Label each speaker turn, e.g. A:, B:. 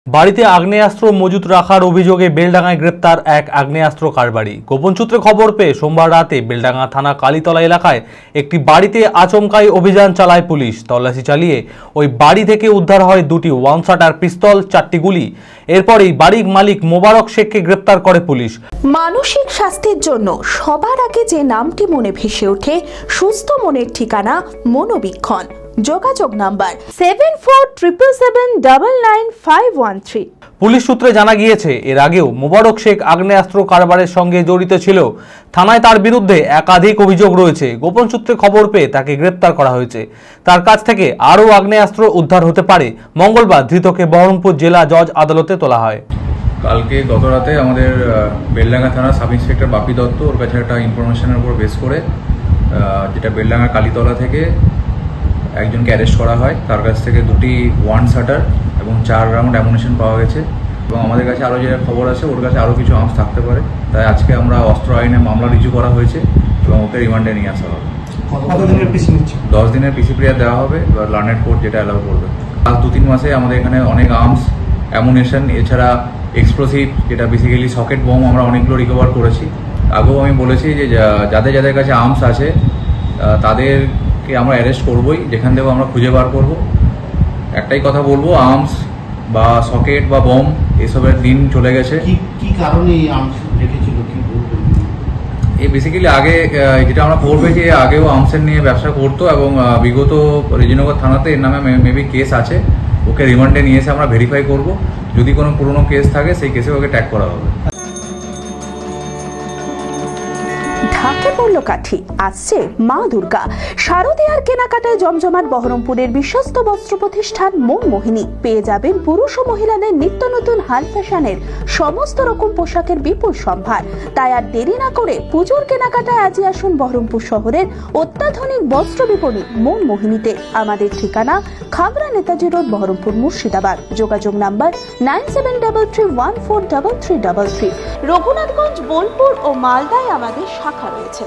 A: বাড়িতে আগ্নেয়াস্ত্র মজুত রাখার অভিযোগে বেলডাঙ্গায় গ্রেপ্তার এক আগ্নেয়াস্ত্র কারবারি। গোপন সূত্রে খবর পেয়ে সোমবার রাতে বেলডাঙ্গা থানা কালীতলা এলাকায় একটি বাড়িতে আচমকাই অভিযান চালায় পুলিশ। তল্লাশি চালিয়ে ওই বাড়ি থেকে উদ্ধার হয় দুটি ওয়ান শাটার পিস্তল, 4টি গুলি। এরপরেই বাড়ির মালিক মোবারক শেখকে গ্রেপ্তার করে পুলিশ।
B: মানসিক স্বাস্থ্যের জন্য সবার আগে যে নামটি মনে ভেসে ওঠে, সুস্থ মনের ঠিকানা মনোবীক্ষণ। যোগাযোগ নাম্বার 7477799513।
A: পুলিশ সূত্রে জানা গিয়েছে, এর আগেও মোবারক শেখ আগ্নেয়াস্ত্র কারবারের সঙ্গে জড়িত ছিল। থানায় তার বিরুদ্ধে একাধিক অভিযোগ রয়েছে। গোপন সূত্রে খবর পেয়ে তাকে গ্রেপ্তার করা হয়েছে। তার কাছ থেকে আরও আগ্নেয়াস্ত্র উদ্ধার হতে পারে। মঙ্গলবার ধৃতকে বহরমপুর জেলা জজ আদালতে তোলা হয়।
C: কালকে গত রাতে আমাদের বেলডাঙ্গা থানা সাব ইন্সপেক্টর বাপি দত্ত ওর কাছে একটা ইনফরমেশনের উপর বেস করে যেটা বেলডাঙ্গা কালীতলা থেকে একজনকে অ্যারেস্ট করা হয়। তার কাছ থেকে দুটি ওয়ান শাটার এবং 4 রাউন্ড অ্যামুনিশন পাওয়া গেছে এবং আমাদের কাছে আরও যে খবর আছে ওর কাছে আরও কিছু আর্মস থাকতে পারে। তাই আজকে আমরা অস্ত্র আইনে মামলা রিজু করা হয়েছে এবং ওকে রিমান্ডে নিয়ে আসা হবে। 10 দিনের পিসি পিরিয়ড দেওয়া হবে, এবার লার্নেড কোর্ট যেটা অ্যালাউ করবে। লাস্ট 2-3 মাসে আমাদের এখানে অনেক আর্মস, অ্যামুনিশন, এছাড়া এক্সপ্লোসিভ যেটা বেসিক্যালি সকেট বোম আমরা অনেকগুলো রিকভার করেছি। আগেও আমি বলেছি যে যাদের কাছে আর্মস আছে তাদেরকে আমরা অ্যারেস্ট করবই, যেখান থেকেও আমরা খুঁজে বার করব। একটাই কথা বলবো, আর্মস বা সকেট বা বোম এসবের দিন চলে গেছে।
D: কি কারণে এই আর্মস রেখেছিল, কি বলবেন?
C: এই বেসিক্যালি আগে যেটা আমরা পড়বে যে আগেও আর্মসের নিয়ে ব্যবসা করতো এবং বিগত রেজিনগর থানাতে এর নামে মেবি কেস আছে। ওকে রিমান্ডে নিয়ে এসে আমরা ভেরিফাই করব। যদি কোনো পুরনো কেস থাকে সেই কেসে ওকে ট্যাগ করা হবে।
B: ঢাকে পড়ল কাঠি, আসছে মা দুর্গা। শারদীয়ার কেনাকাটায় জমজমাট বহরমপুরের বিশ্বস্ত বস্ত্র প্রতিষ্ঠান মন মোহিনী। পেয়ে যাবেন পুরুষ ও মহিলাদের নিত্য নতুন হাল ফ্যাশনের সমস্ত রকম পোশাকের বিপুল সম্ভার। তাই আর দেরি না করে পুজোর কেনাকাটায় আজই আসুন বহরমপুর শহরের অত্যাধুনিক বস্ত্র বিপণী মন মোহিনীতে। আমাদের ঠিকানা খাগড়া নেতাজি রোড, বহরমপুর, মুর্শিদাবাদ। যোগাযোগ নাম্বার 9733143333। রঘুনাথগঞ্জ, বোলপুর ও মালদায় আমাদের শাখা রয়েছে।